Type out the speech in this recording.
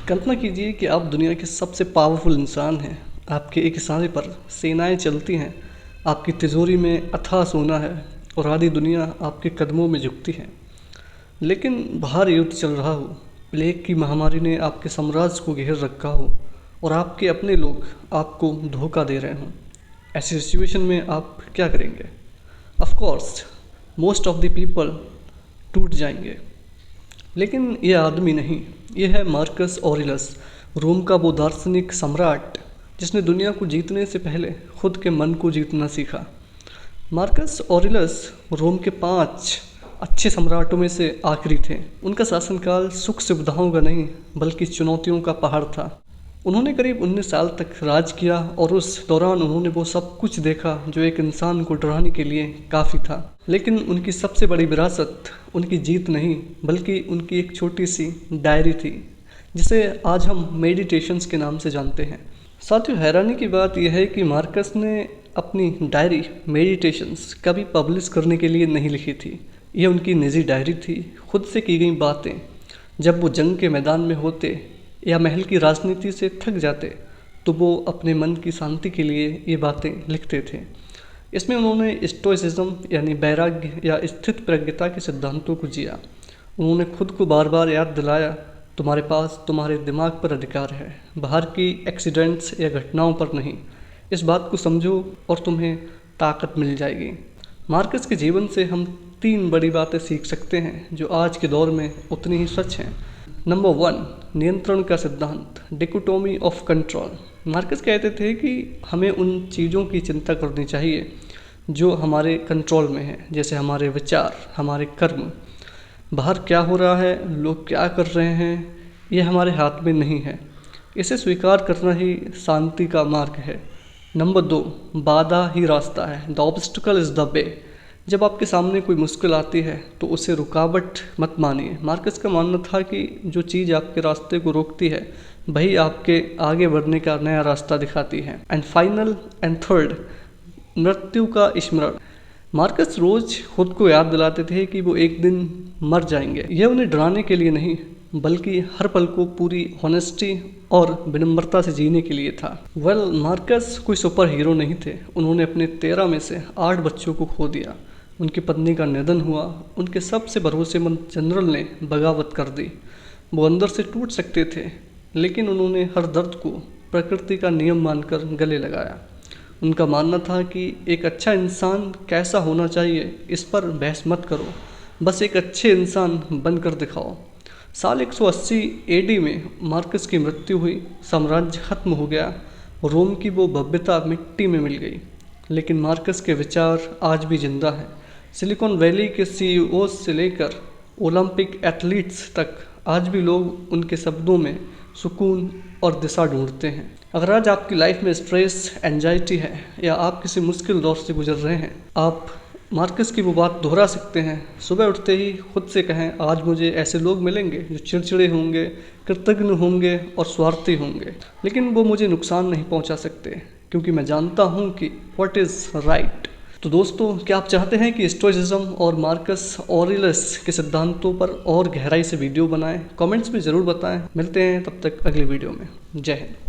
कल्पना कीजिए कि आप दुनिया के सबसे पावरफुल इंसान हैं। आपके एक इशारे पर सेनाएं चलती हैं, आपकी तिजोरी में अथाह सोना है और आधी दुनिया आपके कदमों में झुकती है। लेकिन बाहर युद्ध चल रहा हो, प्लेग की महामारी ने आपके साम्राज्य को घेर रखा हो और आपके अपने लोग आपको धोखा दे रहे हों। ऐसी सिचुएशन में आप क्या करेंगे? Of course most of the people टूट जाएंगे। लेकिन यह आदमी नहीं, यह है मार्कस ऑरेलस, रोम का वो दार्शनिक सम्राट जिसने दुनिया को जीतने से पहले खुद के मन को जीतना सीखा। मार्कस ऑरेलस रोम के 5 अच्छे सम्राटों में से आखिरी थे। उनका शासनकाल सुख सुविधाओं का नहीं बल्कि चुनौतियों का पहाड़ था। उन्होंने करीब 19 साल तक राज किया और उस दौरान उन्होंने वो सब कुछ देखा जो एक इंसान को डराने के लिए काफ़ी था। लेकिन उनकी सबसे बड़ी विरासत उनकी जीत नहीं बल्कि उनकी एक छोटी सी डायरी थी, जिसे आज हम मेडिटेशंस के नाम से जानते हैं। साथियों, हैरानी की बात यह है कि मार्कस ने अपनी डायरी मेडिटेशंस कभी पब्लिश करने के लिए नहीं लिखी थी। यह उनकी निजी डायरी थी, खुद से की गई बातें। जब वो जंग के मैदान में होते या महल की राजनीति से थक जाते तो वो अपने मन की शांति के लिए ये बातें लिखते थे। इसमें उन्होंने स्टोइसिज्म यानी वैराग्य या स्थित प्रज्ञता के सिद्धांतों को जिया। उन्होंने खुद को बार बार याद दिलाया, तुम्हारे पास तुम्हारे दिमाग पर अधिकार है, बाहर की एक्सीडेंट्स या घटनाओं पर नहीं। इस बात को समझो और तुम्हें ताकत मिल जाएगी। मार्कस के जीवन से हम 3 बड़ी बातें सीख सकते हैं जो आज के दौर में उतनी ही सच हैं। नंबर 1, नियंत्रण का सिद्धांत, डिकोटोमी ऑफ कंट्रोल। मार्कस कहते थे कि हमें उन चीज़ों की चिंता करनी चाहिए जो हमारे कंट्रोल में है, जैसे हमारे विचार, हमारे कर्म। बाहर क्या हो रहा है, लोग क्या कर रहे हैं, ये हमारे हाथ में नहीं है। इसे स्वीकार करना ही शांति का मार्ग है। नंबर 2, बाधा ही रास्ता है, the obstacle is the way. जब आपके सामने कोई मुश्किल आती है तो उसे रुकावट मत मानिए। मार्कस का मानना था कि जो चीज़ आपके रास्ते को रोकती है वही आपके आगे बढ़ने का नया रास्ता दिखाती है। एंड फाइनल एंड थर्ड, मृत्यु का स्मरण। मार्कस रोज खुद को याद दिलाते थे कि वो एक दिन मर जाएंगे। यह उन्हें डराने के लिए नहीं बल्कि हर पल को पूरी हॉनेस्टी और विनम्रता से जीने के लिए था। मार्कस कोई सुपर हीरो नहीं थे। उन्होंने अपने 13 में से 8 बच्चों को खो दिया। उनकी पत्नी का निधन हुआ। उनके सबसे भरोसेमंद जनरल ने बगावत कर दी। वो अंदर से टूट सकते थे, लेकिन उन्होंने हर दर्द को प्रकृति का नियम मानकर गले लगाया। उनका मानना था कि एक अच्छा इंसान कैसा होना चाहिए इस पर बहस मत करो, बस एक अच्छे इंसान बनकर दिखाओ। साल 180 AD में मार्कस की मृत्यु हुई। साम्राज्य खत्म हो गया। रोम की वो भव्यता मिट्टी में मिल गई। लेकिन मार्कस के विचार आज भी जिंदा हैं। सिलिकॉन वैली के CEO से लेकर ओलंपिक एथलीट्स तक आज भी लोग उनके शब्दों में सुकून और दिशा ढूंढते हैं। अगर आज आपकी लाइफ में स्ट्रेस, एंजाइटी है या आप किसी मुश्किल दौर से गुजर रहे हैं, आप मार्कस की वो बात दोहरा सकते हैं। सुबह उठते ही खुद से कहें, आज मुझे ऐसे लोग मिलेंगे जो चिड़चिड़े होंगे, कृतज्ञ होंगे और स्वार्थी होंगे, लेकिन वो मुझे नुकसान नहीं पहुंचा सकते क्योंकि मैं जानता हूं कि व्हाट इज़ राइट। तो दोस्तों, क्या आप चाहते हैं कि स्टोइसिज्म और मार्कस ऑरेलस के सिद्धांतों पर और गहराई से वीडियो बनाएं? कमेंट्स में ज़रूर बताएं। मिलते हैं तब तक अगले वीडियो में। जय हिंद।